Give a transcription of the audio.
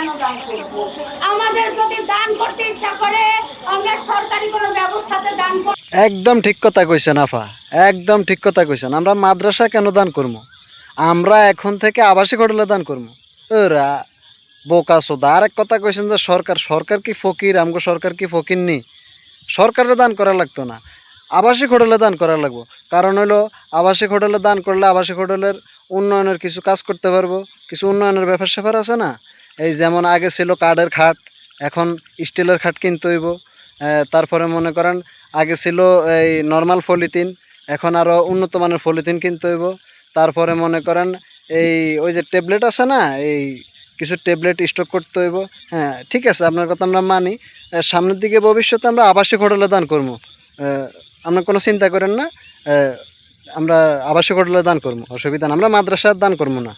কেন দান করব? আমাদের যদি দান করতে ইচ্ছা করে আমরা সরকারি কোনো ব্যবস্থাতে দান করব। একদম ঠিক কথা কইছেন আফা, একদম ঠিক কথা কইছেন। আমরা মাদ্রাসা কেন দান করবো? আমরা এখন থেকে আবাসিক হোটেলে দান করবো। ওরা বোকা সোদা। আর এক কথা কইছেন যে সরকার, সরকার কি ফকির? আমগো সরকার কি ফকির নি? সরকারে দান করা লাগতো না, আবাসিক হোটেলে দান করা লাগবো। কারণ হলো আবাসিক হোটেলে দান করলে আবাসিক হোটেলের উন্নয়নের কিছু কাজ করতে পারবো, কিছু উন্নয়নের ব্যাপার স্যাপার আছে না। এই যেমন আগে ছিল কাঠের খাট, এখন স্টিলের খাট কিনতে হইব। তারপরে মনে করেন আগে ছিল এই নর্মাল পলিথিন, এখন আরও উন্নত মানের পলিথিন কিনতে হইব। তারপরে মনে করেন এই ওই যে ট্যাবলেট আছে না, এই কিছু ট্যাবলেট স্টক করতে হইব। হ্যাঁ ঠিক আছে, আপনার কথা আমরা মানি। সামনের দিকে ভবিষ্যতে আমরা আবাসিক হোটেলে দান করবো। আপনার কোনো চিন্তা করেন না। আমরা আবাসিক হোটেলে দান করবো, অসুবিধা না। আমরা মাদ্রাসার দান করবো না।